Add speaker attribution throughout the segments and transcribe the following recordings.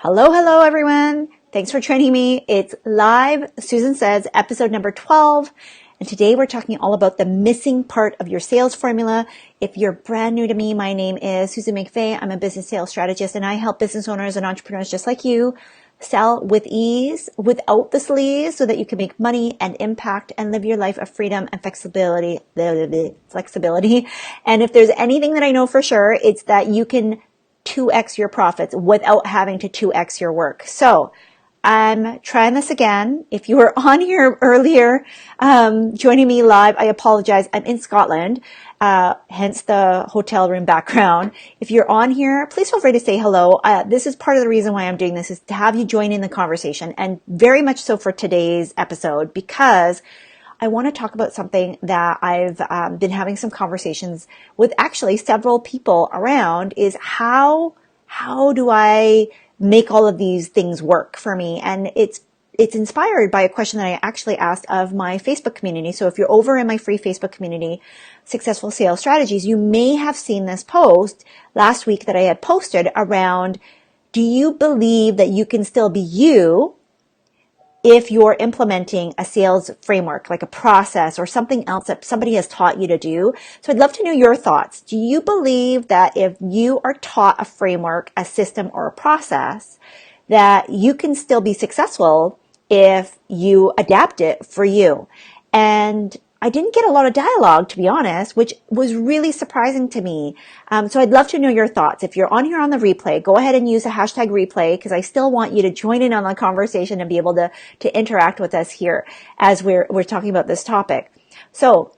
Speaker 1: Hello, everyone. Thanks for joining me. It's live, Susan Says, episode number 12. And today we're talking all about the missing part of your sales formula. If you're brand new to me, my name is Susan McVey. I'm a business sales strategist and I help business owners and entrepreneurs just like you sell with ease, without the sleaze, so that you can make money and impact and live your life of freedom and flexibility. And if there's anything that I know for sure, it's that you can 2x your profits without having to 2x your work. So I'm trying this again. If you were on here earlier, joining me live, I apologize. I'm in Scotland, hence the hotel room background. If you're on here, please feel free to say hello. This is part of the reason why I'm doing this, is to have you join in the conversation, and very much so for today's episode, because I want to talk about something that I've been having some conversations with actually several people around, is how do I make all of these things work for me? And it's inspired by a question that I actually asked of my Facebook community. So if you're over in my free Facebook community, Successful Sales Strategies, you may have seen this post last week that I had posted around, do you believe that you can still be you if you're implementing a sales framework, like a process or something else that somebody has taught you to do? So I'd love to know your thoughts. Do you believe that if you are taught a framework, a system, or a process, that you can still be successful if you adapt it for you? And I didn't get a lot of dialogue, to be honest, which was really surprising to me. So I'd love to know your thoughts. If you're on here on the replay, go ahead and use the hashtag replay, because I still want you to join in on the conversation and be able to interact with us here as we're talking about this topic. So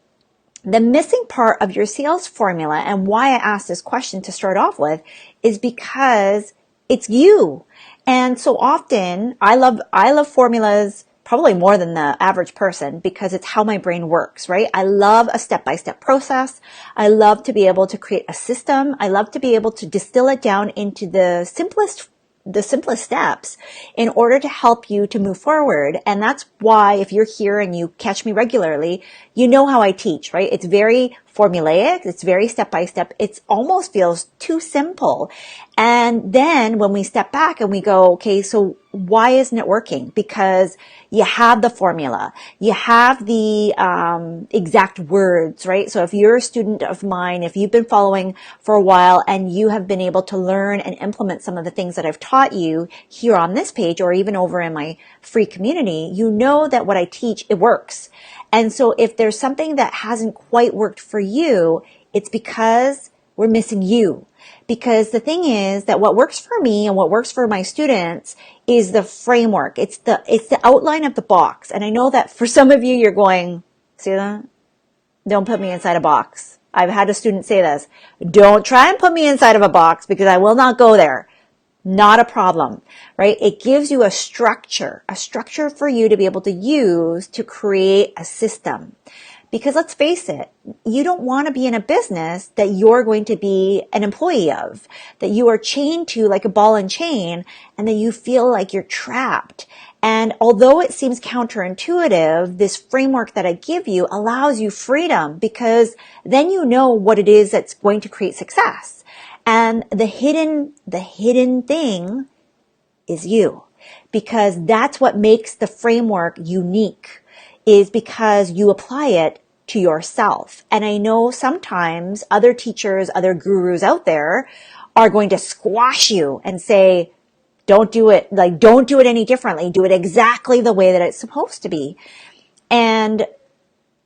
Speaker 1: the missing part of your sales formula, and why I asked this question to start off with, is because it's you. And so often I love formulas probably more than the average person, because it's how my brain works, right? I love a step-by-step process. I love to be able to create a system. I love to be able to distill it down into the simplest steps in order to help you to move forward. And that's why, if you're here and you catch me regularly, you know how I teach, right? It's very formulaic. It's very step by step. It almost feels too simple. And then when we step back and we go, okay, so why isn't it working? Because you have the formula, you have the exact words, right? So if you're a student of mine, if you've been following for a while and you have been able to learn and implement some of the things that I've taught you here on this page, or even over in my free community, you know that what I teach, it works. And so if there's something that hasn't quite worked for you, it's because we're missing you. Because the thing is that what works for me and what works for my students is the framework. It's the outline of the box. And I know that for some of you, you're going, see that? Don't put me inside a box. I've had a student say this. Don't try and put me inside of a box, because I will not go there. Not a problem, right? It gives you a structure for you to be able to use to create a system. Because let's face it, you don't want to be in a business that you're going to be an employee of, that you are chained to like a ball and chain, and that you feel like you're trapped. And although it seems counterintuitive, this framework that I give you allows you freedom, because then you know what it is that's going to create success. And the hidden thing is you, because that's what makes the framework unique, is because you apply it to yourself. And I know sometimes other teachers, other gurus out there are going to squash you and say, don't do it any differently. Do it exactly the way that it's supposed to be. And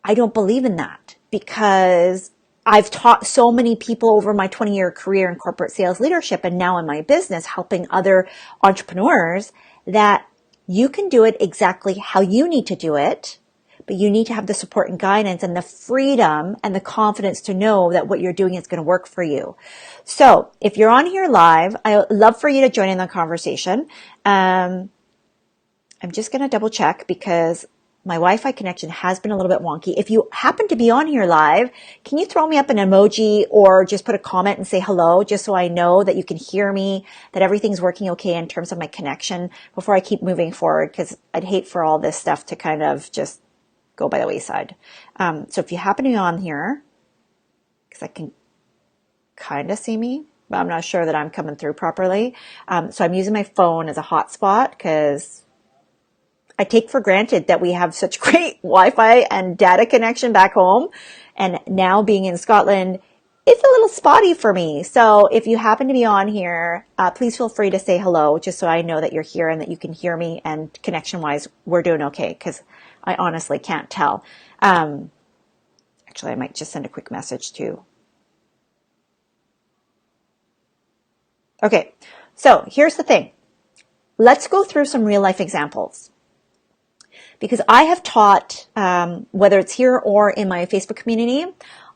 Speaker 1: I don't believe in that, because I've taught so many people over my 20-year career in corporate sales leadership, and now in my business helping other entrepreneurs, that you can do it exactly how you need to do it, but you need to have the support and guidance and the freedom and the confidence to know that what you're doing is going to work for you. So if you're on here live, I would love for you to join in the conversation. I'm just going to double check, because my Wi-Fi connection has been a little bit wonky. If you happen to be on here live, can you throw me up an emoji or just put a comment and say hello, just so I know that you can hear me, that everything's working okay in terms of my connection before I keep moving forward, because I'd hate for all this stuff to kind of just go by the wayside. So if you happen to be on here, because I can kind of see me, but I'm not sure that I'm coming through properly. So I'm using my phone as a hotspot because I take for granted that we have such great Wi-Fi and data connection back home. And now being in Scotland, it's a little spotty for me. So if you happen to be on here, please feel free to say hello, just so I know that you're here and that you can hear me, and connection-wise, we're doing okay, because I honestly can't tell. Actually, I might just send a quick message too. Okay, so here's the thing. Let's go through some real life examples. Because I have taught, whether it's here or in my Facebook community,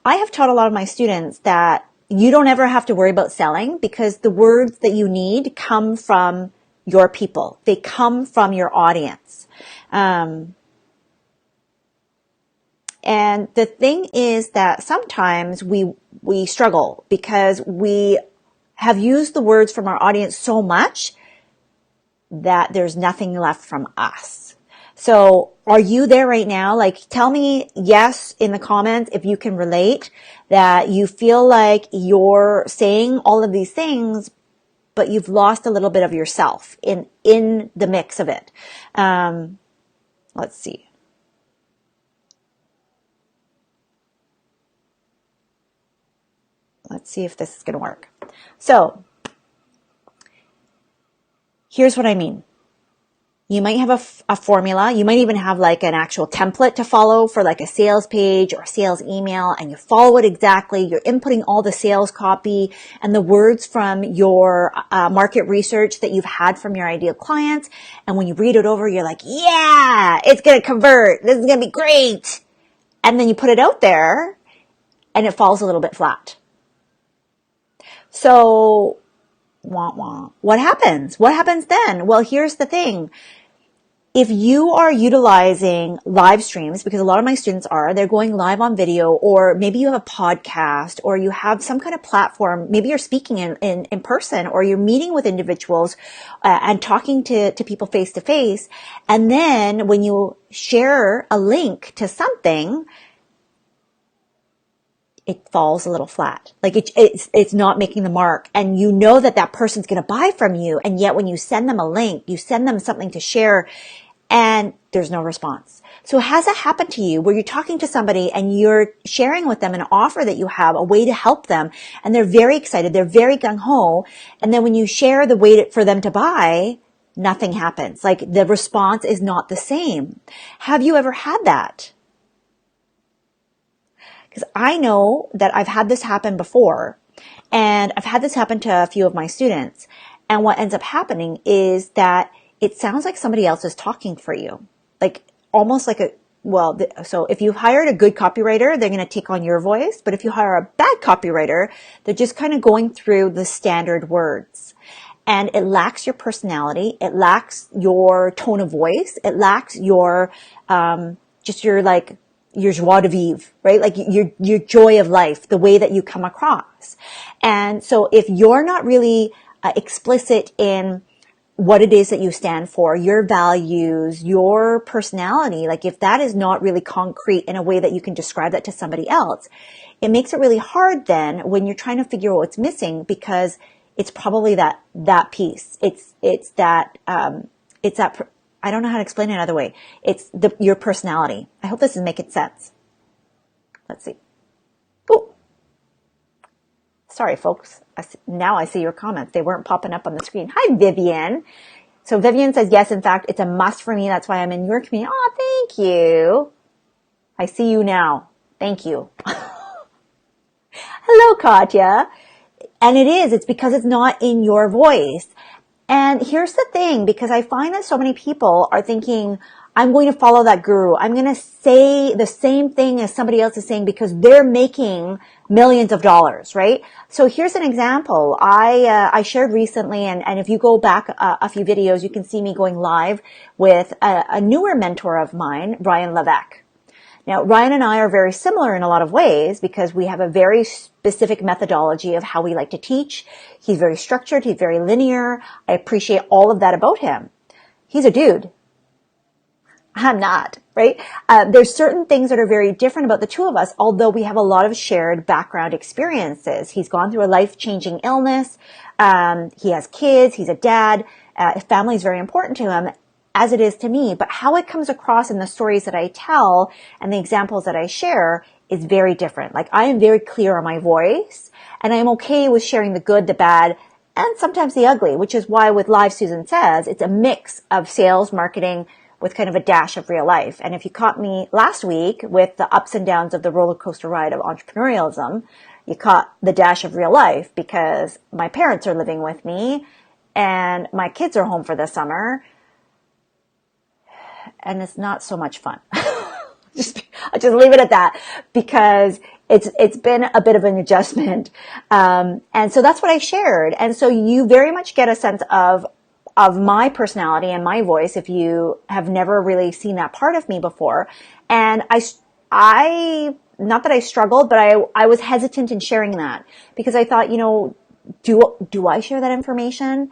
Speaker 1: I have taught a lot of my students that you don't ever have to worry about selling, because the words that you need come from your people. They come from your audience. And the thing is that sometimes we struggle because we have used the words from our audience so much that there's nothing left from us. So are you there right now? Like, tell me yes in the comments if you can relate, that you feel like you're saying all of these things, but you've lost a little bit of yourself in the mix of it. Let's see. Let's see if this is going to work. So here's what I mean. You might have a formula. You might even have like an actual template to follow for like a sales page or a sales email, and you follow it exactly. You're inputting all the sales copy and the words from your market research that you've had from your ideal clients. And when you read it over, you're like, yeah, it's going to convert. This is going to be great. And then you put it out there and it falls a little bit flat. So what happens? What happens then? Well, here's the thing. If you are utilizing live streams, because a lot of my students they're going live on video, or maybe you have a podcast, or you have some kind of platform, maybe you're speaking in person, or you're meeting with individuals and talking to people face to face. And then when you share a link to something, it falls a little flat. Like it's not making the mark, and you know that person's going to buy from you. And yet when you send them a link, you send them something to share, and there's no response. So has it happened to you where you're talking to somebody and you're sharing with them an offer that you have, a way to help them, and they're very excited, they're very gung-ho, and then when you share the way for them to buy, nothing happens. Like the response is not the same. Have you ever had that? Because I know that I've had this happen before, and I've had this happen to a few of my students. And what ends up happening is that it sounds like somebody else is talking for you. Like almost like so if you hired a good copywriter, they're going to take on your voice. But if you hire a bad copywriter, they're just kind of going through the standard words. And it lacks your personality. It lacks your tone of voice. It lacks your, just your joie de vivre, right? Like your joy of life, the way that you come across. And so if you're not really explicit in what it is that you stand for, your values, your personality, like if that is not really concrete in a way that you can describe that to somebody else, it makes it really hard then when you're trying to figure out what's missing, because it's probably that piece. It's that I don't know how to explain it another way. It's your personality. I hope this is making sense. Let's see. Oh, sorry, folks. Now I see your comments. They weren't popping up on the screen. Hi, Vivian. So Vivian says, yes, in fact, it's a must for me. That's why I'm in your community. Oh, thank you. I see you now. Thank you. Hello, Katya. And it's because it's not in your voice. And here's the thing, because I find that so many people are thinking, I'm going to follow that guru. I'm going to say the same thing as somebody else is saying because they're making millions of dollars, right? So here's an example. I shared recently, and if you go back a few videos, you can see me going live with a newer mentor of mine, Ryan Levesque. Now, Ryan and I are very similar in a lot of ways because we have a very specific methodology of how we like to teach. He's very structured. He's very linear. I appreciate all of that about him. He's a dude. I'm not, right? There's certain things that are very different about the two of us, although we have a lot of shared background experiences. He's gone through a life-changing illness. He has kids. He's a dad. Family is very important to him, as it is to me. But how it comes across in the stories that I tell and the examples that I share is very different. Like, I am very clear on my voice, and I'm okay with sharing the good, the bad, and sometimes the ugly, which is why with Live Susan Says, it's a mix of sales, marketing, with kind of a dash of real life. And if you caught me last week with the ups and downs of the roller coaster ride of entrepreneurialism, you caught the dash of real life because my parents are living with me and my kids are home for the summer, and it's not so much fun. I'll just leave it at that, because it's been a bit of an adjustment. And so that's what I shared. And so you very much get a sense of my personality and my voice if you have never really seen that part of me before. And I not that I struggled, but I was hesitant in sharing that, because I thought, do I share that information?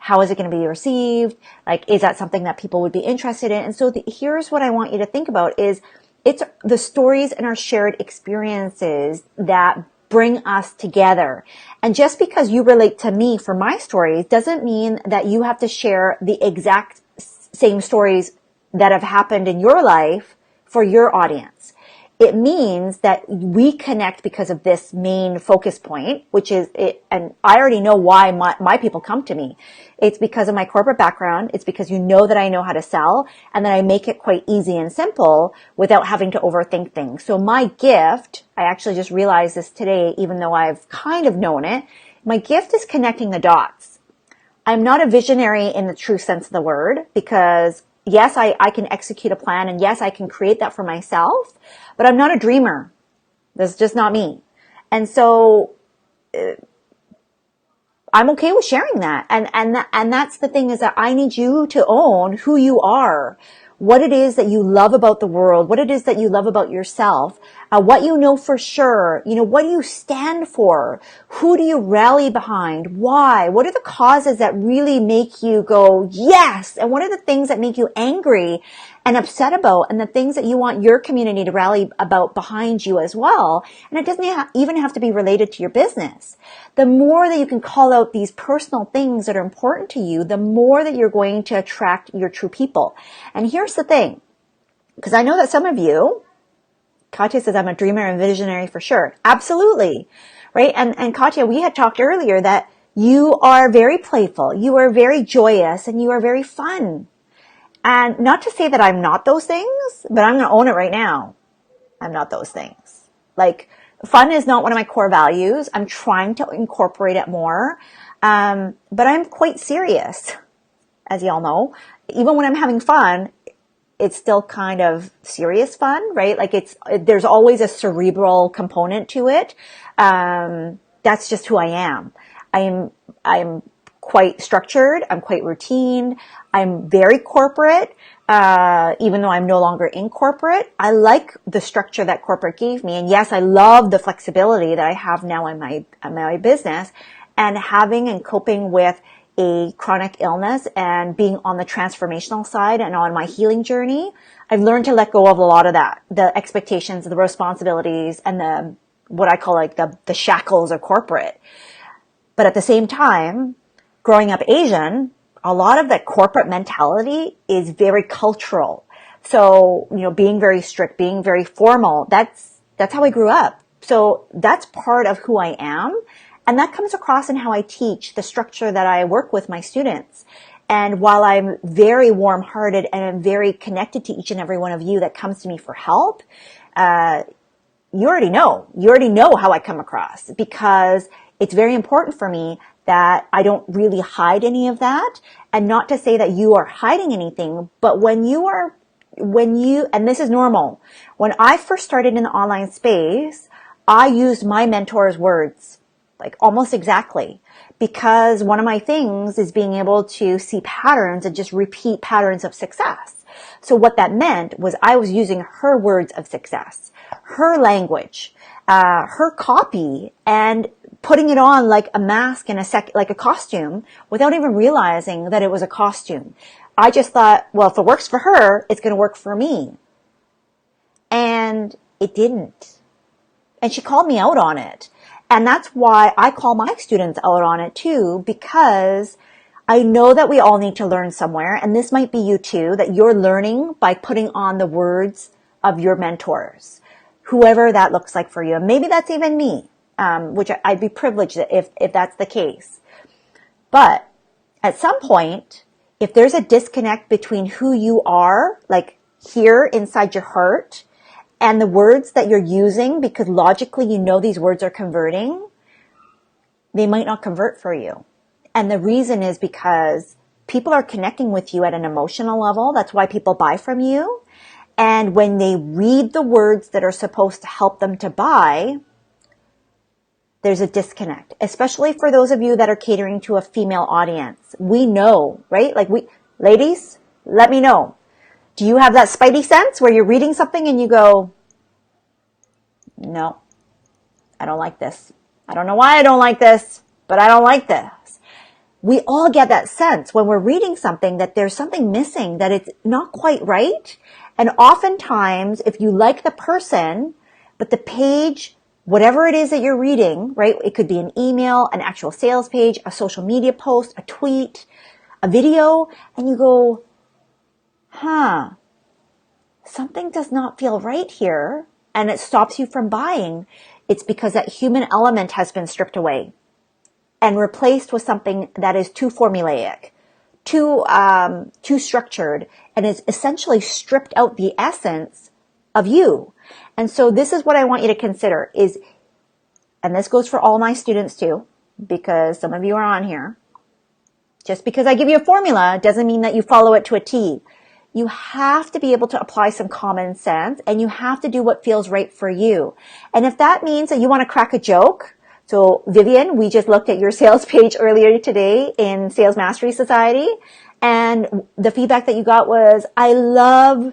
Speaker 1: How is it going to be received? Like, is that something that people would be interested in? And so here's what I want you to think about is it's the stories and our shared experiences that bring us together. And just because you relate to me for my stories doesn't mean that you have to share the exact same stories that have happened in your life for your audience. It means that we connect because of this main focus point, which is it. And I already know why my people come to me. It's because of my corporate background. It's because you know that I know how to sell, and that I make it quite easy and simple without having to overthink things. So my gift, I actually just realized this today, even though I've kind of known it, my gift is connecting the dots. I'm not a visionary in the true sense of the word, because yes, I can execute a plan, and yes, I can create that for myself, but I'm not a dreamer. That's just not me. And so I'm okay with sharing that. And that's the thing, is that I need you to own who you are, what it is that you love about the world, what it is that you love about yourself, what you know for sure, what do you stand for? Who do you rally behind? Why? What are the causes that really make you go, yes? And what are the things that make you angry and upset about, and the things that you want your community to rally about behind you as well? And it doesn't even have to be related to your business. The more that you can call out these personal things that are important to you, the more that you're going to attract your true people. And here's the thing, because I know that some of you, Katya says, I'm a dreamer and visionary for sure. Absolutely. Right? And Katya, we had talked earlier that you are very playful, you are very joyous, and you are very fun. And not to say that I'm not those things, but I'm going to own it right now. I'm not those things. Like, fun is not one of my core values. I'm trying to incorporate it more. But I'm quite serious, as y'all know. Even when I'm having fun, it's still kind of serious fun, right? Like, there's always a cerebral component to it. That's just who I am. I'm quite structured. I'm quite routine. I'm very corporate. Even though I'm no longer in corporate, I like the structure that corporate gave me. And yes, I love the flexibility that I have now in my business, and having and coping with a chronic illness and being on the transformational side and on my healing journey. I've learned to let go of a lot of that, the expectations, the responsibilities, and what I call like the shackles of corporate. But at the same time, growing up Asian, a lot of that corporate mentality is very cultural. So, being very strict, being very formal, that's how I grew up. So that's part of who I am. And that comes across in how I teach, the structure that I work with my students. And while I'm very warm-hearted and I'm very connected to each and every one of you that comes to me for help, you already know how I come across, because it's very important for me that I don't really hide any of that. And not to say that you are hiding anything, but and this is normal. When I first started in the online space, I used my mentor's words, like almost exactly, because one of my things is being able to see patterns and just repeat patterns of success. So what that meant was I was using her words of success, her language, her copy, and putting it on like a mask and like a costume without even realizing that it was a costume. I just thought, well, if it works for her, it's going to work for me. And it didn't. And she called me out on it. And that's why I call my students out on it too, because I know that we all need to learn somewhere. And this might be you too, that you're learning by putting on the words of your mentors, whoever that looks like for you. And maybe that's even me, which I'd be privileged if that's the case. But at some point, if there's a disconnect between who you are, like here inside your heart, and the words that you're using, because logically you know these words are converting, they might not convert for you. And the reason is because people are connecting with you at an emotional level. That's why people buy from you. And when they read the words that are supposed to help them to buy, there's a disconnect, especially for those of you that are catering to a female audience. We know, right? Like ladies, let me know. Do you have that spidey sense where you're reading something and you go, no, I don't like this. I don't know why I don't like this, but I don't like this. We all get that sense when we're reading something that there's something missing, that it's not quite right. And oftentimes, if you like the person, but the page, whatever it is that you're reading, right? It could be an email, an actual sales page, a social media post, a tweet, a video, and you go, something does not feel right here, and it stops you from buying. It's because that human element has been stripped away and replaced with something that is too formulaic, too structured, and is essentially stripped out the essence of you. And so this is what I want you to consider is, and this goes for all my students too, because some of you are on here. Just because I give you a formula doesn't mean that you follow it to a T. You have to be able to apply some common sense, and you have to do what feels right for you. And if that means that you want to crack a joke, so Vivian, we just looked at your sales page earlier today in Sales Mastery Society, and the feedback that you got was, I love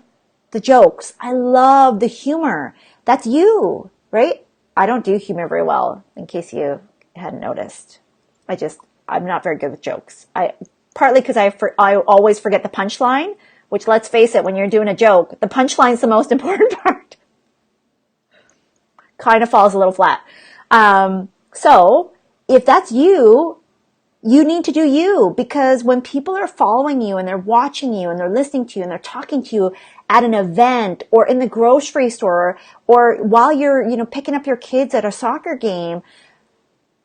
Speaker 1: the jokes. I love the humor. That's you, right? I don't do humor very well, in case you hadn't noticed. I'm not very good with jokes. Partly because I always forget the punchline, which, let's face it, when you're doing a joke, the punchline's the most important part. Kind of falls a little flat. So if that's you, you need to do you, because when people are following you and they're watching you and they're listening to you and they're talking to you at an event or in the grocery store or while you're, picking up your kids at a soccer game,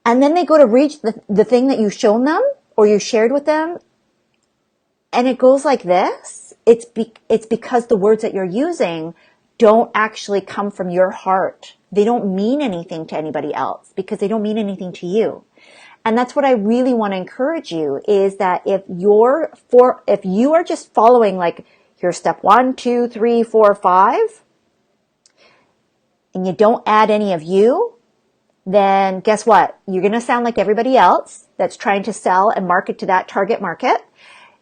Speaker 1: and then they go to reach the thing that you've shown them or you shared with them, and it goes like this, it's because the words that you're using don't actually come from your heart. They don't mean anything to anybody else because they don't mean anything to you. And that's what I really want to encourage you, is that if you are just following, like, here's step 1, 2, 3, 4, 5, and you don't add any of you, then guess what? You're going to sound like everybody else that's trying to sell and market to that target market.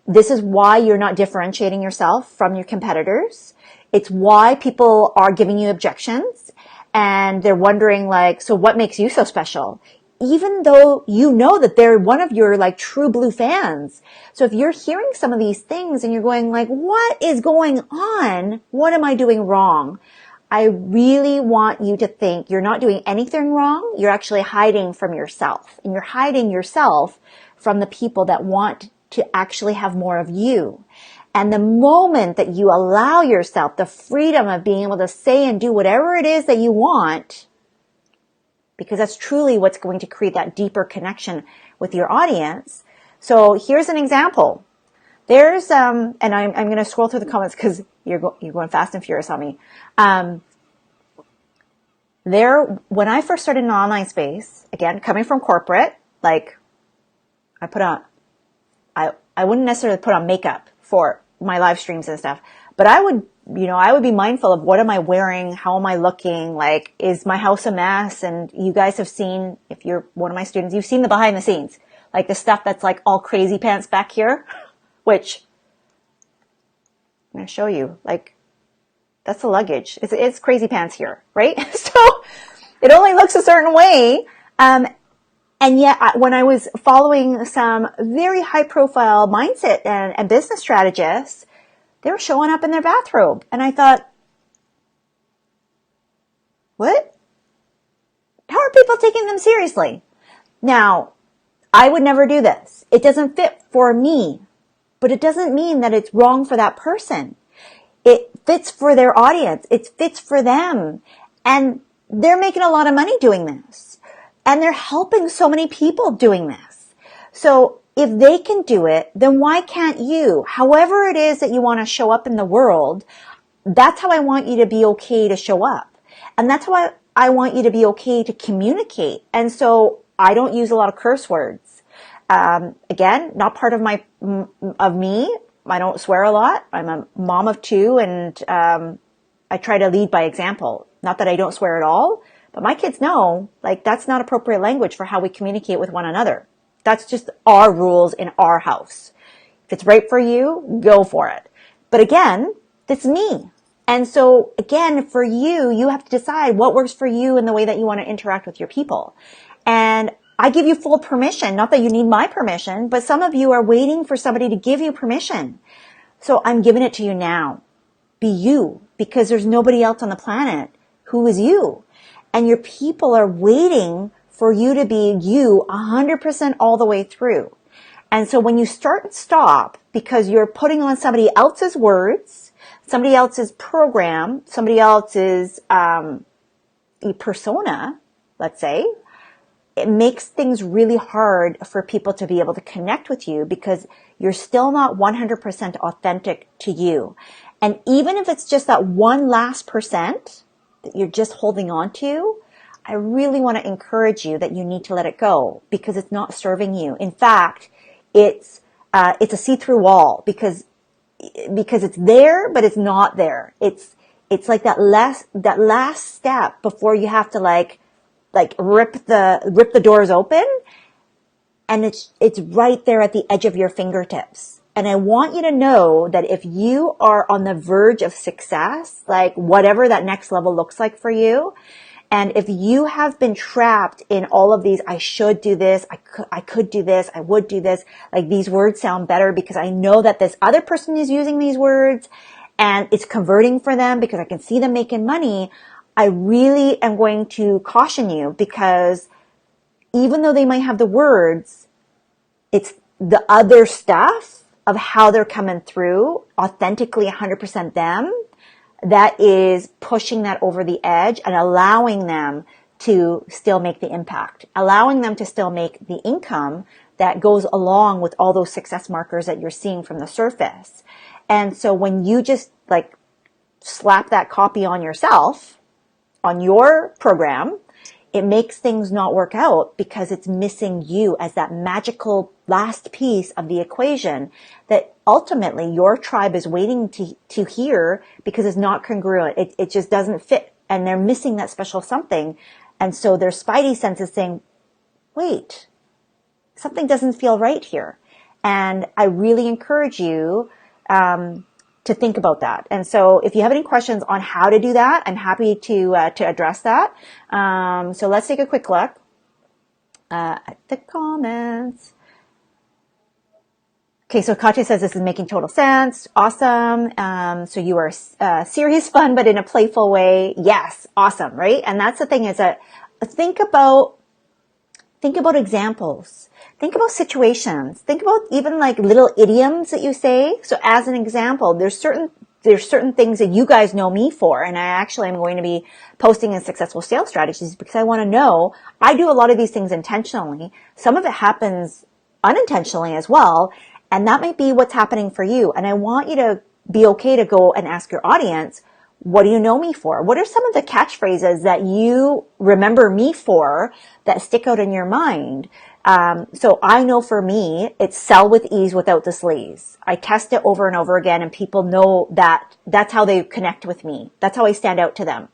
Speaker 1: This is why you're not differentiating yourself from your competitors. It's why people are giving you objections and they're wondering, like, so what makes you so special? Even though you know that they're one of your, like, true blue fans. So if you're hearing some of these things and you're going, like, what is going on? What am I doing wrong? I really want you to think you're not doing anything wrong. You're actually hiding from yourself, and you're hiding yourself from the people that want to actually have more of you. And the moment that you allow yourself the freedom of being able to say and do whatever it is that you want, because that's truly what's going to create that deeper connection with your audience. So here's an example. There's, and I'm going to scroll through the comments because you're going fast and furious on me. When I first started in the online space, again, coming from corporate, like, I wouldn't necessarily put on makeup for my live streams and stuff, but I would be mindful of what am I wearing? How am I looking? Like, is my house a mess? And you guys have seen, if you're one of my students, you've seen the behind the scenes, like the stuff that's like all crazy pants back here, which I'm going to show you, like, that's the luggage. It's crazy pants here, right? So it only looks a certain way. And yet when I was following some very high profile mindset and business strategists, they were showing up in their bathrobe. And I thought, what? How are people taking them seriously? Now, I would never do this. It doesn't fit for me, but it doesn't mean that it's wrong for that person. It fits for their audience. It fits for them. And they're making a lot of money doing this. And they're helping so many people doing this. So if they can do it, then why can't you? However it is that you want to show up in the world, that's how I want you to be okay to show up. And that's how I want you to be okay to communicate. And so I don't use a lot of curse words. Again, not part of me. I don't swear a lot. I'm a mom of two, and I try to lead by example. Not that I don't swear at all, but my kids know, like, that's not appropriate language for how we communicate with one another. That's just our rules in our house. If it's right for you, go for it. But again, that's me. And so again, for you, you have to decide what works for you in the way that you want to interact with your people. And I give you full permission, not that you need my permission, but some of you are waiting for somebody to give you permission. So I'm giving it to you now. Be you, because there's nobody else on the planet who is you. And your people are waiting for you to be you 100% all the way through. And so when you start and stop because you're putting on somebody else's words, somebody else's program, somebody else's persona, let's say, it makes things really hard for people to be able to connect with you because you're still not 100% authentic to you. And even if it's just that one last percent that you're just holding on to, I really want to encourage you that you need to let it go because it's not serving you. In fact, it's a see-through wall because it's there, but it's not there. It's like that last step before you have to like rip the doors open, and it's right there at the edge of your fingertips. And I want you to know that if you are on the verge of success, like whatever that next level looks like for you, and if you have been trapped in all of these, I should do this, I could do this, I would do this, like these words sound better because I know that this other person is using these words and it's converting for them because I can see them making money, I really am going to caution you because even though they might have the words, it's the other stuff of how they're coming through, authentically 100% them, that is pushing that over the edge and allowing them to still make the impact, allowing them to still make the income that goes along with all those success markers that you're seeing from the surface. And so when you just like slap that copy on yourself, on your program, it makes things not work out because it's missing you as that magical last piece of the equation that ultimately your tribe is waiting to hear because it's not congruent. It just doesn't fit and they're missing that special something. And so their spidey sense is saying, wait, something doesn't feel right here. And I really encourage you to think about that. And so if you have any questions on how to do that, I'm happy to address that. So let's take a quick look at the comments. Okay, so Katya says this is making total sense. Awesome. So you are serious fun, but in a playful way. Yes, awesome, right? And that's the thing is that think about examples. Think about situations. Think about even like little idioms that you say. So as an example, there's certain things that you guys know me for. And I actually am going to be posting in Successful Sales Strategies because I want to know, I do a lot of these things intentionally. Some of it happens unintentionally as well. And that might be what's happening for you. And I want you to be okay to go and ask your audience, what do you know me for? What are some of the catchphrases that you remember me for that stick out in your mind? So I know for me, it's sell with ease without the sleaze. I test it over and over again and people know that that's how they connect with me. That's how I stand out to them.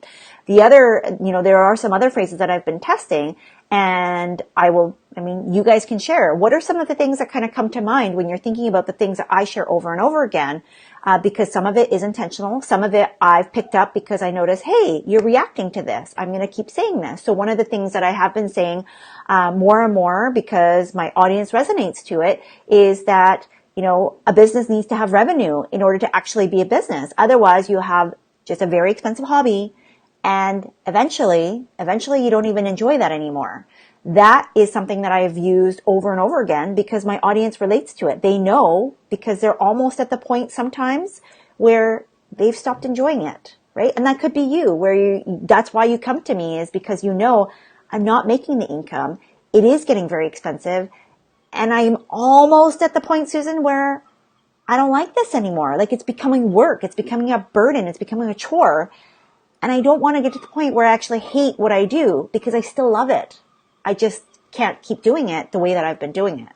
Speaker 1: The other, there are some other phrases that I've been testing And you guys can share. What are some of the things that kind of come to mind when you're thinking about the things that I share over and over again? Because some of it is intentional. Some of it I've picked up because I notice, hey, you're reacting to this. I'm going to keep saying this. So one of the things that I have been saying more and more, because my audience resonates to it, is that, a business needs to have revenue in order to actually be a business. Otherwise, you have just a very expensive hobby, and eventually you don't even enjoy that anymore. That is something that I've used over and over again because my audience relates to it. They know, because they're almost at the point sometimes where they've stopped enjoying it, right? And that could be you, that's why you come to me, is because I'm not making the income. It is getting very expensive. And I'm almost at the point, Susan, where I don't like this anymore. Like, it's becoming work. It's becoming a burden. It's becoming a chore. And I don't want to get to the point where I actually hate what I do, because I still love it. I just can't keep doing it the way that I've been doing it.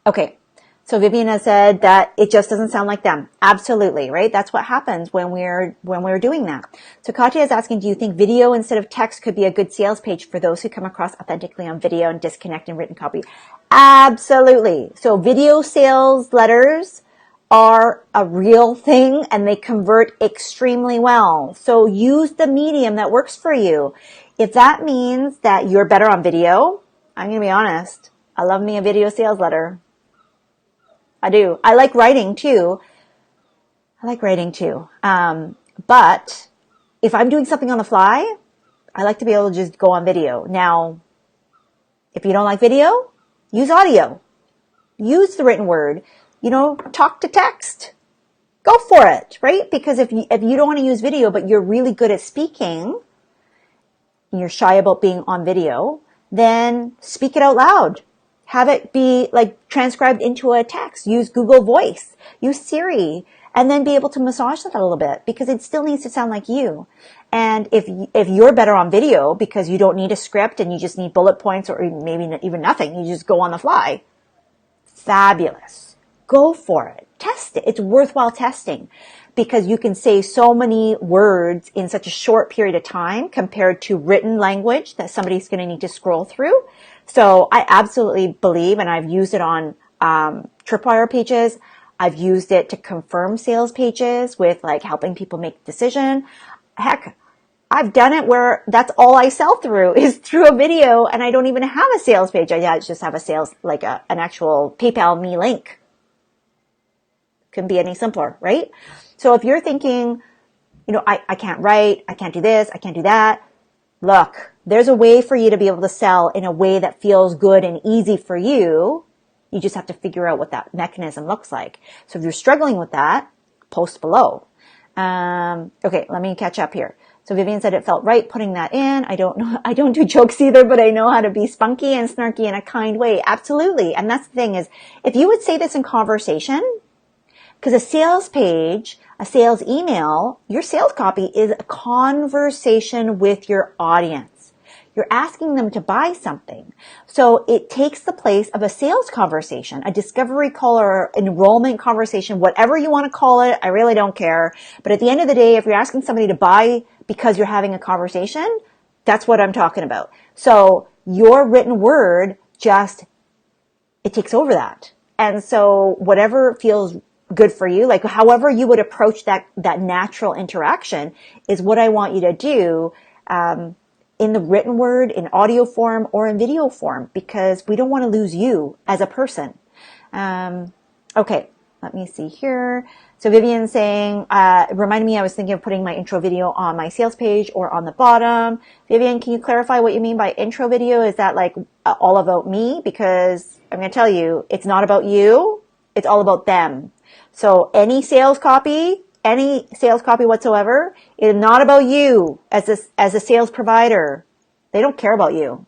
Speaker 1: Okay. So Vivian has said that it just doesn't sound like them. Absolutely, right? That's what happens when we're doing that. So Katya is asking, do you think video instead of text could be a good sales page for those who come across authentically on video and disconnect in written copy? Absolutely. So video sales letters are a real thing, and they convert extremely well. So use the medium that works for you. If that means that you're better on video, I'm going to be honest, I love me a video sales letter. I do. I like writing too. But if I'm doing something on the fly, I like to be able to just go on video. Now, if you don't like video, use audio. Use the written word. Talk to text. Go for it, right? Because if you don't want to use video, but you're really good at speaking, and you're shy about being on video, then speak it out loud. Have it be like transcribed into a text. Use Google Voice. Use Siri. And then be able to massage that a little bit, because it still needs to sound like you. And if you're better on video because you don't need a script and you just need bullet points, or maybe even nothing, you just go on the fly, fabulous. Go for it. Test it. It's worthwhile testing, because you can say so many words in such a short period of time compared to written language that somebody's going to need to scroll through. So I absolutely believe, and I've used it on Tripwire pages. I've used it to confirm sales pages with like helping people make a decision. Heck, I've done it where that's all I sell through is through a video, and I don't even have a sales page. I just have a sales, like an actual PayPal me link. Couldn't be any simpler, right? So if you're thinking, I can't write, I can't do this, I can't do that. Look, there's a way for you to be able to sell in a way that feels good and easy for you. You just have to figure out what that mechanism looks like. So if you're struggling with that, post below. Okay, let me catch up here. So Vivian said it felt right putting that in. I don't do jokes either, but I know how to be spunky and snarky in a kind way. Absolutely. And that's the thing is, if you would say this in conversation, because a sales page, a sales email, your sales copy is a conversation with your audience. You're asking them to buy something. So it takes the place of a sales conversation, a discovery call or enrollment conversation, whatever you want to call it. I really don't care. But at the end of the day, if you're asking somebody to buy because you're having a conversation, that's what I'm talking about. So your written word it takes over that. And so whatever feels good for you, like however you would approach that natural interaction is what I want you to do, in the written word, in audio form, or in video form, because we don't want to lose you as a person. Okay, let me see here. So Vivian's saying, it reminded me I was thinking of putting my intro video on my sales page or on the bottom. Vivian, can you clarify what you mean by intro video? Is that like all about me? Because I'm going to tell you, it's not about you. It's all about them. So any sales copy whatsoever is not about you as a sales provider. They don't care about you.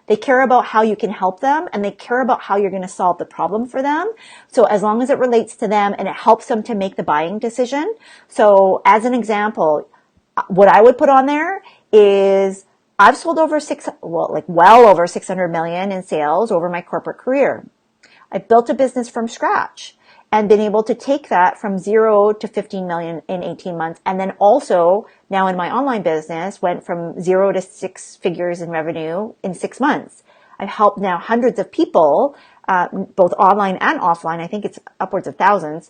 Speaker 1: They care about how you can help them, and they care about how you're going to solve the problem for them. So as long as it relates to them and it helps them to make the buying decision. So as an example, what I would put on there is I've sold well over 600 million in sales over my corporate career. I built a business from scratch. and been able to take that from 0 to 15 million in 18 months. And then also now in my online business went from 0 to 6 figures in revenue in 6 months. I've helped now hundreds of people, both online and offline. I think it's upwards of thousands,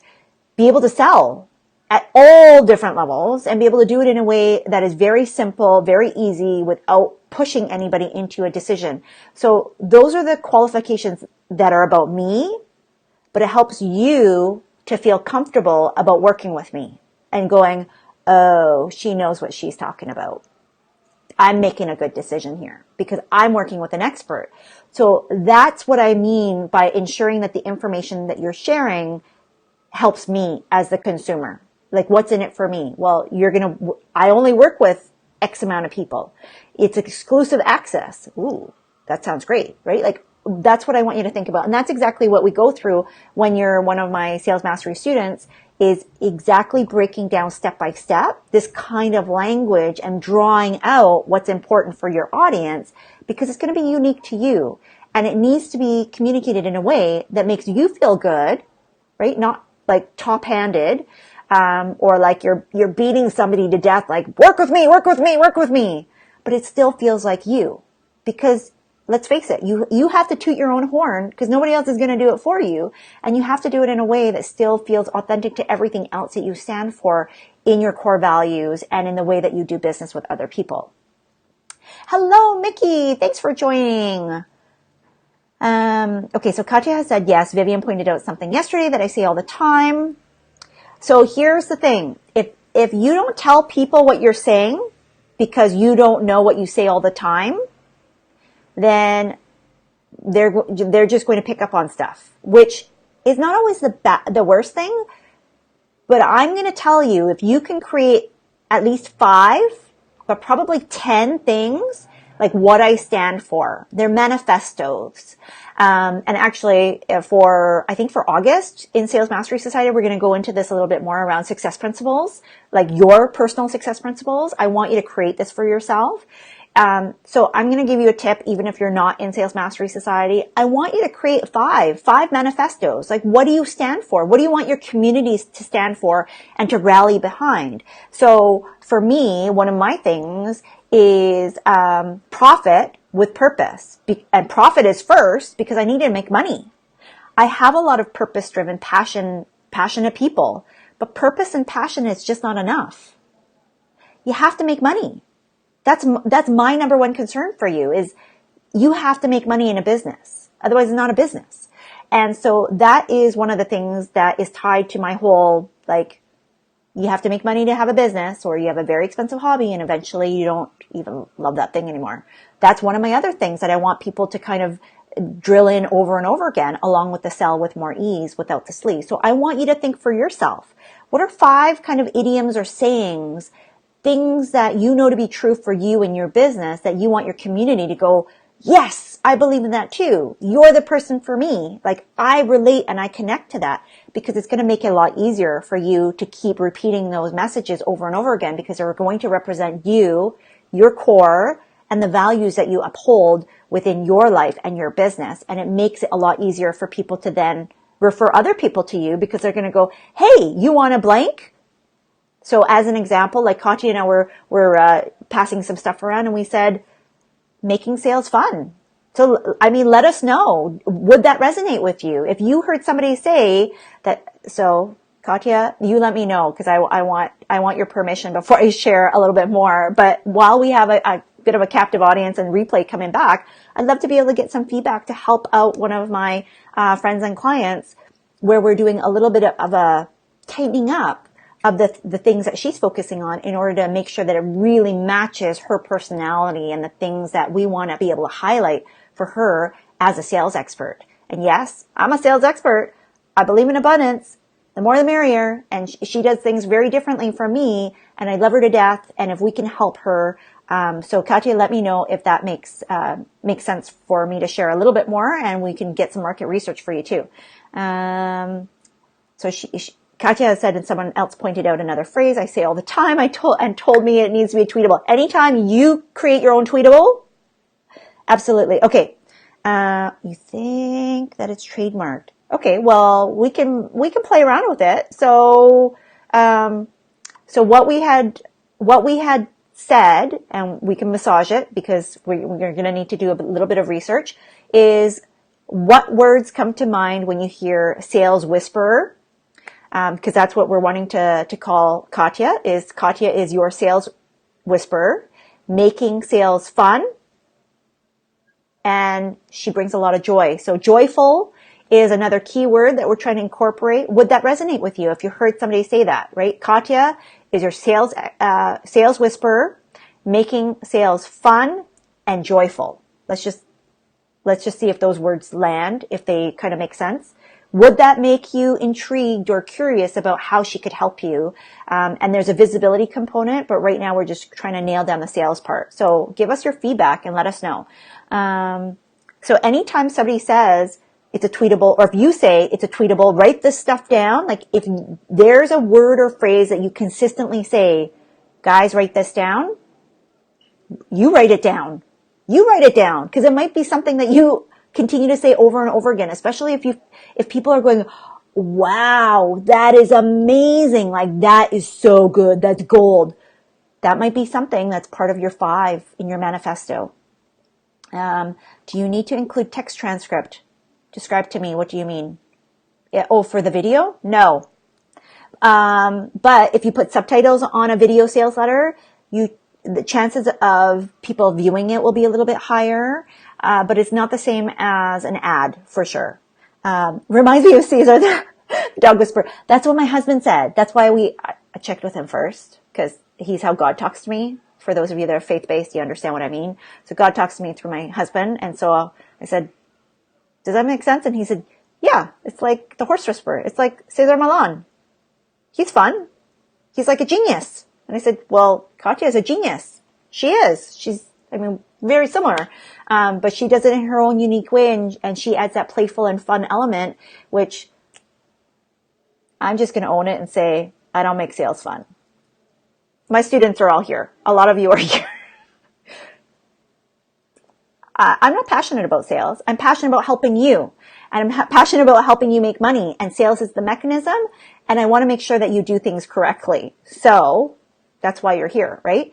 Speaker 1: be able to sell at all different levels and be able to do it in a way that is very simple, very easy without pushing anybody into a decision. So those are the qualifications that are about me, but it helps you to feel comfortable about working with me and going, oh, she knows what she's talking about. I'm making a good decision here because I'm working with an expert. So that's what I mean by ensuring that the information that you're sharing helps me as the consumer. Like, what's in it for me? Well, I only work with X amount of people. It's exclusive access. Ooh, that sounds great, right? Like, that's what I want you to think about. And that's exactly what we go through when you're one of my sales mastery students, is exactly breaking down step by step this kind of language and drawing out what's important for your audience, because it's going to be unique to you. And it needs to be communicated in a way that makes you feel good, right? Not like top-handed, or like you're beating somebody to death, like, work with me, work with me, work with me. But it still feels like you, because let's face it, you have to toot your own horn because nobody else is going to do it for you. And you have to do it in a way that still feels authentic to everything else that you stand for in your core values and in the way that you do business with other people. Hello, Mickey. Thanks for joining. Okay, so Katya has said yes. Vivian pointed out something yesterday that I say all the time. So here's the thing. If you don't tell people what you're saying because you don't know what you say all the time, then they're just going to pick up on stuff, which is not always the worst thing. But I'm going to tell you, if you can create at least 5, but probably 10 things, like what I stand for, they're manifestos. And actually I think for August in Sales Mastery Society, we're going to go into this a little bit more around success principles, like your personal success principles. I want you to create this for yourself. So I'm going to give you a tip, even if you're not in Sales Mastery Society. I want you to create 5 manifestos. Like, what do you stand for? What do you want your communities to stand for and to rally behind? So for me, one of my things is profit with purpose. And profit is first because I need to make money. I have a lot of purpose-driven, passionate people, but purpose and passion is just not enough. You have to make money. That's my number one concern for you, is you have to make money in a business. Otherwise, it's not a business. And so that is one of the things that is tied to my whole, like, you have to make money to have a business, or you have a very expensive hobby and eventually you don't even love that thing anymore. That's one of my other things that I want people to kind of drill in over and over again, along with the sell with more ease without the sleaze. So I want you to think for yourself, what are 5 kind of idioms or sayings, things that you know to be true for you and your business, that you want your community to go, yes, I believe in that too. You're the person for me. Like, I relate and I connect to that, because it's going to make it a lot easier for you to keep repeating those messages over and over again, because they're going to represent you, your core, and the values that you uphold within your life and your business. And it makes it a lot easier for people to then refer other people to you, because they're going to go, hey, you want a blank? So as an example, like Katya and I were passing some stuff around, and we said, making sales fun. So, I mean, let us know. Would that resonate with you? If you heard somebody say that, so Katya, you let me know, because I want your permission before I share a little bit more. But while we have a bit of a captive audience and replay coming back, I'd love to be able to get some feedback to help out one of my friends and clients, where we're doing a little bit of a tightening up of the things that she's focusing on, in order to make sure that it really matches her personality and the things that we want to be able to highlight for her as a sales expert. And yes, I'm a sales expert. I believe in abundance. The more the merrier. And she does things very differently from me, and I love her to death. And if we can help her, so Katya, let me know if that makes sense for me to share a little bit more, and we can get some market research for you too. So Katya has said, and someone else pointed out another phrase I say all the time, told me it needs to be tweetable. Anytime you create your own tweetable, absolutely. Okay. You think that it's trademarked? Okay, well, we can play around with it. So, so what we had said, and we can massage it because we're going to need to do a little bit of research, is what words come to mind when you hear sales whisperer? Because that's what we're wanting to call Katya. Katya is your sales whisperer, making sales fun, and she brings a lot of joy. So joyful is another key word that we're trying to incorporate. Would that resonate with you if you heard somebody say that, right? Katya is your sales whisperer, making sales fun and joyful. Let's just see if those words land, if they kind of make sense. Would that make you intrigued or curious about how she could help you? And there's a visibility component, but right now we're just trying to nail down the sales part. So give us your feedback and let us know. So anytime somebody says it's a tweetable, or if you say it's a tweetable, write this stuff down. Like if there's a word or phrase that you consistently say, guys, write this down, you write it down. You write it down, because it might be something that you continue to say over and over again, especially if people are going, wow, that is amazing. Like that is so good. That's gold. That might be something that's part of your 5 in your manifesto. Do you need to include text transcript? Describe to me. What do you mean? Yeah, oh, for the video? No. But if you put subtitles on a video sales letter, the chances of people viewing it will be a little bit higher, but it's not the same as an ad for sure. Reminds me of Caesar, the dog whisperer. That's what my husband said. That's why I checked with him first, because he's how God talks to me. For those of you that are faith-based, you understand what I mean. So God talks to me through my husband. And so I said, does that make sense? And he said, yeah, it's like the horse whisperer. It's like Cesar Millan. He's fun. He's like a genius. And I said, well, Katya is a genius. She is. She's, very similar. But she does it in her own unique way, and she adds that playful and fun element, which I'm just going to own it and say, I don't make sales fun. My students are all here. A lot of you are here. I'm not passionate about sales. I'm passionate about helping you. And I'm passionate about helping you make money. And sales is the mechanism. And I want to make sure that you do things correctly. So that's why you're here, right?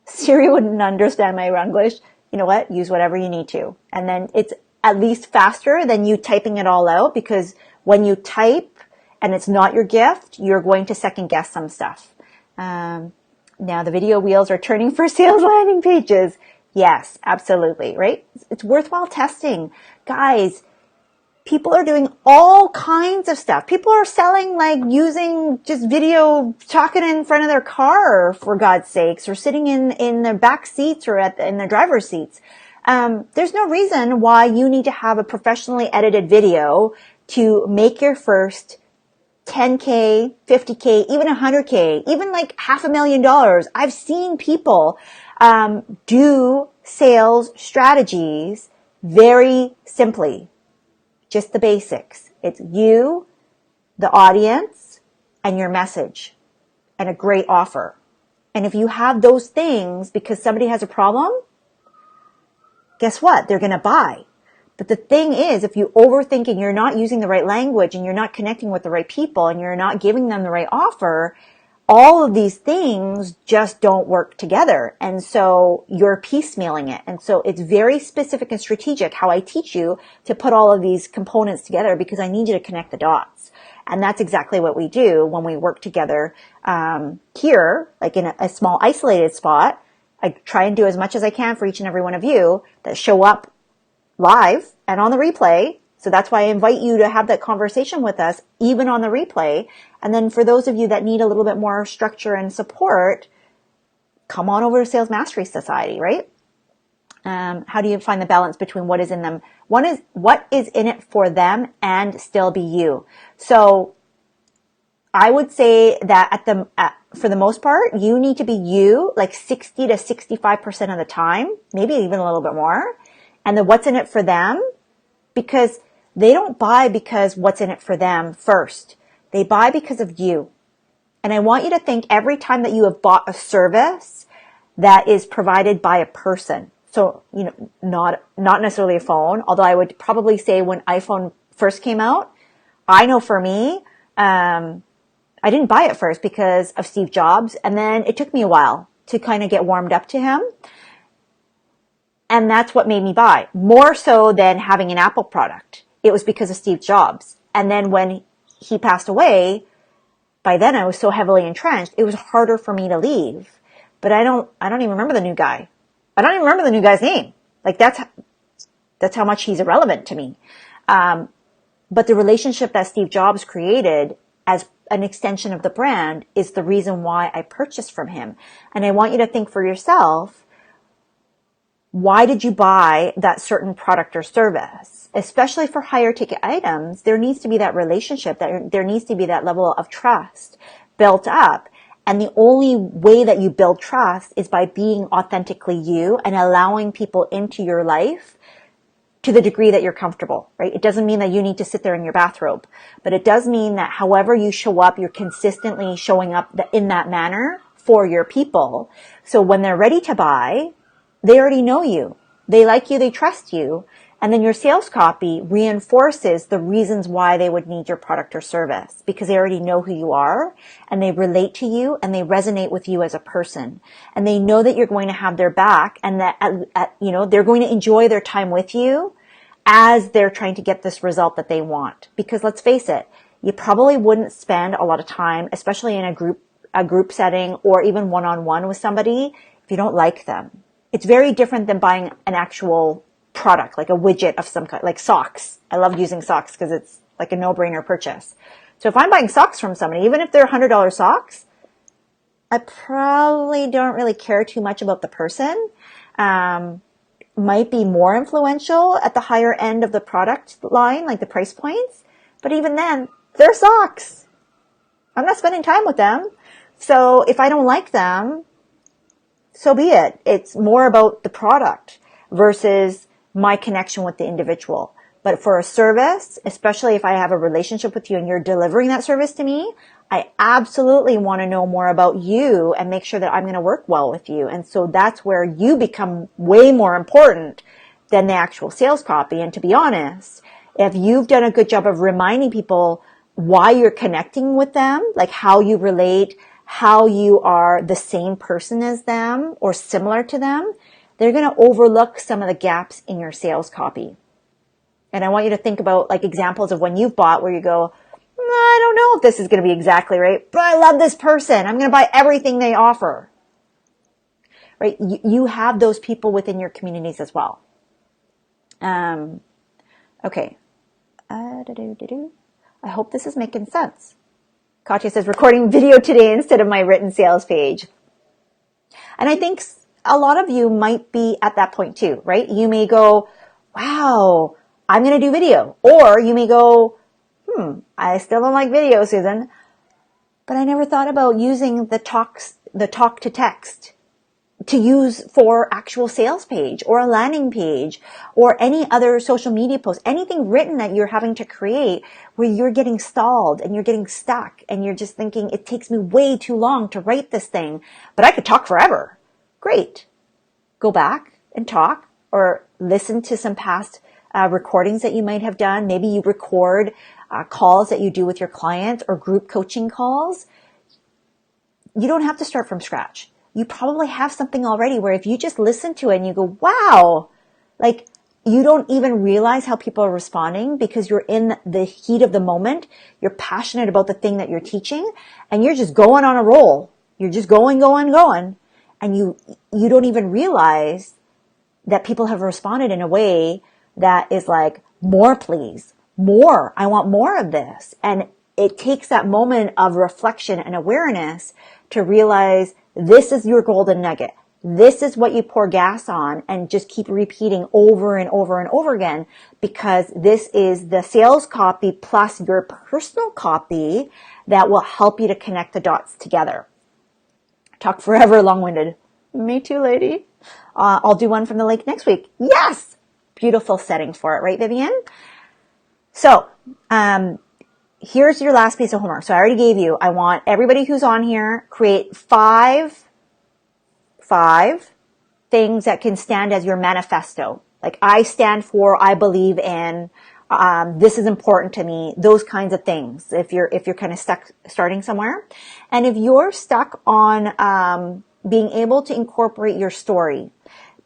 Speaker 1: Siri wouldn't understand my English. You know what? Use whatever you need to. And then it's at least faster than you typing it all out, because when you type and it's not your gift, you're going to second guess some stuff. Now the video wheels are turning for sales landing pages. Yes, absolutely, right? It's worthwhile testing. Guys, people are doing all kinds of stuff. People are selling, like using just video, talking in front of their car, for God's sakes, or sitting in their back seats or in their driver's seats. There's no reason why you need to have a professionally edited video to make your first 10K, 50K, even 100K, even like $500,000. I've seen people do sales strategies very simply. Just the basics. It's you, the audience, and your message, and a great offer. And if you have those things because somebody has a problem, guess what? They're going to buy. But the thing is, if you overthink and you're not using the right language and you're not connecting with the right people and you're not giving them the right offer, all of these things just don't work together. And so you're piecemealing it. And so it's very specific and strategic how I teach you to put all of these components together, because I need you to connect the dots. And that's exactly what we do when we work together here, like in a small isolated spot. I try and do as much as I can for each and every one of you that show up live and on the replay. So that's why I invite you to have that conversation with us, even on the replay. And then for those of you that need a little bit more structure and support, come on over to Sales Mastery Society, right? How do you find the balance between what is in them? One is what is in it for them and still be you. So I would say that for the most part, you need to be you like 60 to 65% of the time, maybe even a little bit more. And then what's in it for them, because they don't buy because what's in it for them first. They buy because of you. And I want you to think every time that you have bought a service that is provided by a person, So, not necessarily a phone, although I would probably say when iPhone first came out, I know for me, I didn't buy it first because of Steve Jobs. And then it took me a while to kind of get warmed up to him. And that's what made me buy, more so than having an Apple product. It was because of Steve Jobs. And then when he passed away, by then I was so heavily entrenched, it was harder for me to leave. But I don't even remember the new guy. I don't even remember the new guy's name. Like that's how much he's irrelevant to me. But the relationship that Steve Jobs created as an extension of the brand is the reason why I purchased from him. And I want you to think for yourself, why did you buy that certain product or service? Especially for higher ticket items, there needs to be that relationship, there needs to be that level of trust built up. And the only way that you build trust is by being authentically you and allowing people into your life to the degree that you're comfortable, right? It doesn't mean that you need to sit there in your bathrobe, but it does mean that however you show up, you're consistently showing up in that manner for your people. So when they're ready to buy, they already know you. They like you, they trust you. And then your sales copy reinforces the reasons why they would need your product or service because they already know who you are and they relate to you and they resonate with you as a person. And they know that you're going to have their back and that, they're going to enjoy their time with you as they're trying to get this result that they want. Because let's face it, you probably wouldn't spend a lot of time, especially in a group setting or even one-on-one with somebody if you don't like them. It's very different than buying an actual product, like a widget of some kind, like socks. I love using socks because it's like a no-brainer purchase. So if I'm buying socks from somebody, even if they're $100 socks, I probably don't really care too much about the person. Might be more influential at the higher end of the product line, like the price points. But even then, they're socks. I'm not spending time with them. So if I don't like them, so be it. It's more about the product versus my connection with the individual. But for a service, especially if I have a relationship with you and you're delivering that service to me, I absolutely want to know more about you and make sure that I'm going to work well with you. And so that's where you become way more important than the actual sales copy. And to be honest, if you've done a good job of reminding people why you're connecting with them, like how you relate, how you are the same person as them or similar to them, they're going to overlook some of the gaps in your sales copy. And I want you to think about like examples of when you've bought where you go, I don't know if this is going to be exactly right, but I love this person. I'm going to buy everything they offer. Right? You have those people within your communities as well. Okay. I hope this is making sense. Katya says, recording video today instead of my written sales page. And I think a lot of you might be at that point too, right? You may go, wow, I'm going to do video. Or you may go, I still don't like video, Susan, but I never thought about using the talk to text to use for actual sales page or a landing page or any other social media post, anything written that you're having to create where you're getting stalled and you're getting stuck and you're just thinking it takes me way too long to write this thing, but I could talk forever. Great. Go back and talk or listen to some past recordings that you might have done. Maybe you record calls that you do with your clients or group coaching calls. You don't have to start from scratch. You probably have something already where if you just listen to it and you go, wow, like you don't even realize how people are responding because you're in the heat of the moment. You're passionate about the thing that you're teaching and you're just going on a roll. You're just going. And you don't even realize that people have responded in a way that is like, more please, more. I want more of this. And it takes that moment of reflection and awareness to realize this is your golden nugget. This is what you pour gas on and just keep repeating over and over and over again because this is the sales copy plus your personal copy that will help you to connect the dots together. Talk forever, long-winded. Me too, lady. I'll do one from the lake next week. Yes! Beautiful setting for it, right, Vivian? So, here's your last piece of homework. So I already gave you, I want everybody who's on here, create five things that can stand as your manifesto. Like I stand for, I believe in, this is important to me, those kinds of things. If you're kind of stuck starting somewhere. And if you're stuck on, being able to incorporate your story,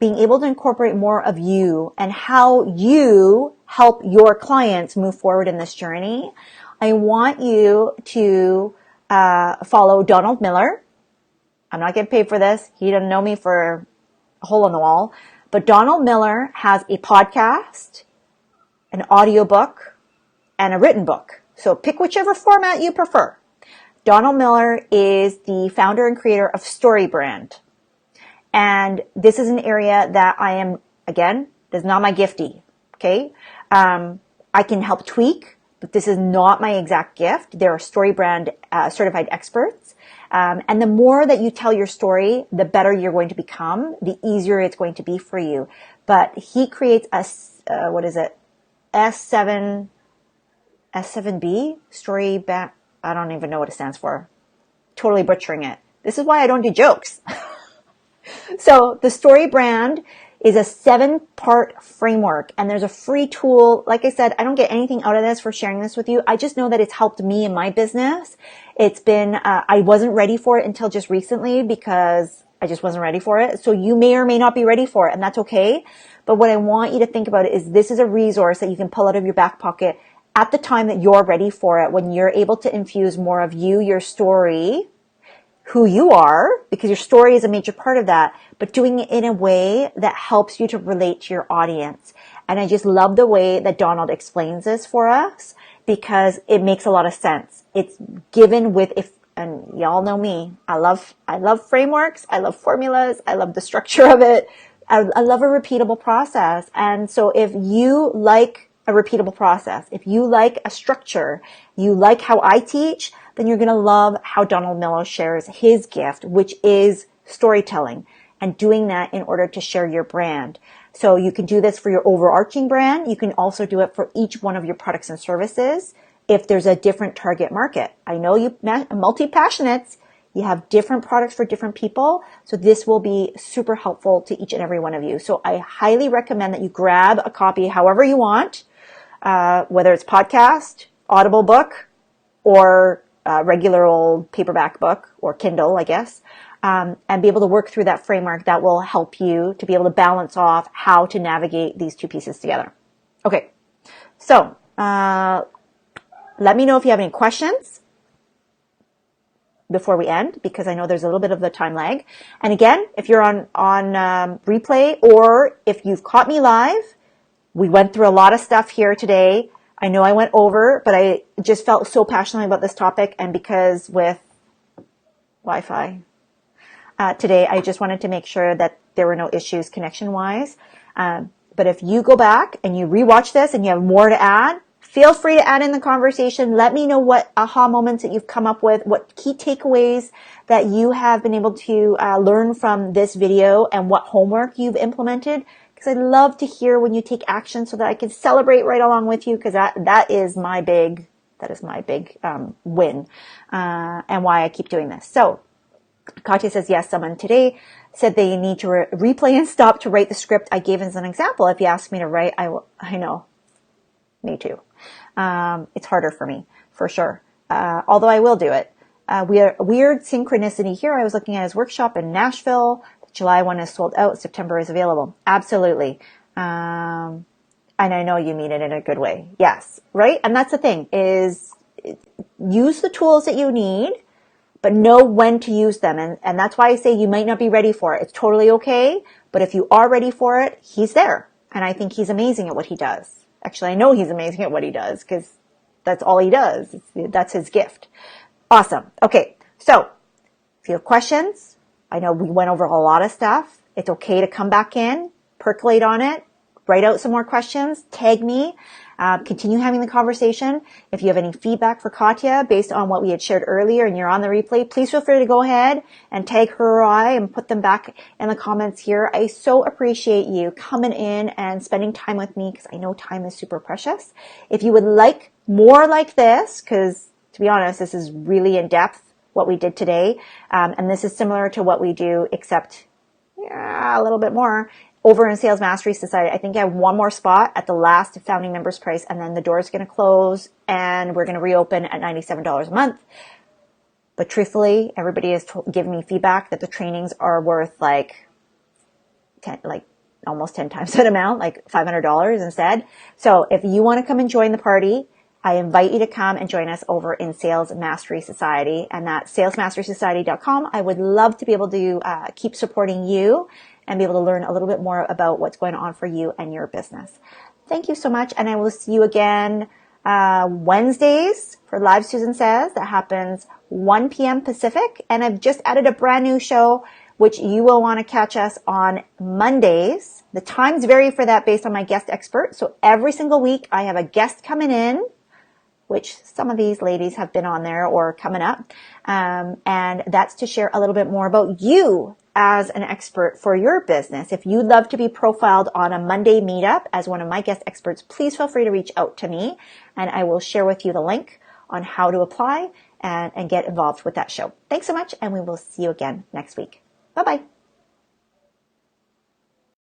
Speaker 1: being able to incorporate more of you and how you help your clients move forward in this journey, I want you to, follow Donald Miller. I'm not getting paid for this. He doesn't know me for a hole in the wall. But Donald Miller has a podcast, an audiobook, and a written book. So pick whichever format you prefer. Donald Miller is the founder and creator of StoryBrand. And this is an area that I am, again, this is not my gifty. Okay. I can help tweak, but this is not my exact gift. There are StoryBrand certified experts. And the more that you tell your story, the better you're going to become, the easier it's going to be for you. But he creates a, S7B story back. I don't even know what it stands for. Totally butchering it. This is why I don't do jokes. So the StoryBrand is a 7-part framework, and there's a free tool. Like I said, I don't get anything out of this for sharing this with you. I just know that it's helped me in my business. It's been, I wasn't ready for it until just recently because I just wasn't ready for it. So you may or may not be ready for it, and that's okay. But what I want you to think about is this is a resource that you can pull out of your back pocket at the time that you're ready for it, when you're able to infuse more of you, your story, who you are, because your story is a major part of that, but doing it in a way that helps you to relate to your audience. And I just love the way that Donald explains this for us because it makes a lot of sense. It's given with, and y'all know me, I love frameworks, I love formulas, I love the structure of it. I love a repeatable process. And so if you like a repeatable process, if you like a structure, you like how I teach, then you're going to love how Donald Miller shares his gift, which is storytelling and doing that in order to share your brand. So you can do this for your overarching brand. You can also do it for each one of your products and services if there's a different target market. I know you multi-passionates, you have different products for different people. So this will be super helpful to each and every one of you. So I highly recommend that you grab a copy however you want, whether it's podcast, Audible book, or regular old paperback book or Kindle, I guess, and be able to work through that framework that will help you to be able to balance off how to navigate these two pieces together. Okay, so let me know if you have any questions before we end, because I know there's a little bit of the time lag. And again, if you're on replay or if you've caught me live, we went through a lot of stuff here today. I know I went over, but I just felt so passionately about this topic. And because with Wi-Fi today, I just wanted to make sure that there were no issues connection-wise. But if you go back and you rewatch this and you have more to add, feel free to add in the conversation. Let me know what aha moments that you've come up with, what key takeaways that you have been able to learn from this video, and what homework you've implemented. Because I love to hear when you take action so that I can celebrate right along with you, because that is my big win, and why I keep doing this. So Katya says, yes, someone today said they need to replay and stop to write the script I gave as an example. If you ask me to write, I will. I know. Me too. It's harder for me, for sure. Although I will do it. Weird synchronicity here. I was looking at his workshop in Nashville. July 1 is sold out. September is available. Absolutely. And I know you mean it in a good way. Yes. Right. And that's the thing, is use the tools that you need, but know when to use them. And that's why I say you might not be ready for it. It's totally okay. But if you are ready for it, he's there. And I think he's amazing at what he does. Actually, I know he's amazing at what he does because that's all he does. That's his gift. Awesome. Okay. So if you have questions, I know we went over a lot of stuff. It's okay to come back in, percolate on it, write out some more questions, tag me, continue having the conversation. If you have any feedback for Katya based on what we had shared earlier and you're on the replay, please feel free to go ahead and tag her or I and put them back in the comments here. I so appreciate you coming in and spending time with me because I know time is super precious. If you would like more like this, because to be honest, this is really in depth, what we did today. And this is similar to what we do, except a little bit more over in Sales Mastery Society. I think I have one more spot at the last founding members price, and then the door is going to close and we're going to reopen at $97 a month. But truthfully, everybody has given me feedback that the trainings are worth almost 10 times that amount, like $500 instead. So if you want to come and join the party, I invite you to come and join us over in Sales Mastery Society, and that's salesmasterysociety.com. I would love to be able to keep supporting you and be able to learn a little bit more about what's going on for you and your business. Thank you so much, and I will see you again Wednesdays for Live Susan Says. That happens 1 p.m. Pacific, and I've just added a brand new show which you will want to catch us on Mondays. The times vary for that based on my guest expert. So every single week I have a guest coming in, which some of these ladies have been on there or coming up. And that's to share a little bit more about you as an expert for your business. If you'd love to be profiled on a Monday meetup as one of my guest experts, please feel free to reach out to me and I will share with you the link on how to apply and get involved with that show. Thanks so much, and we will see you again next week. Bye-bye.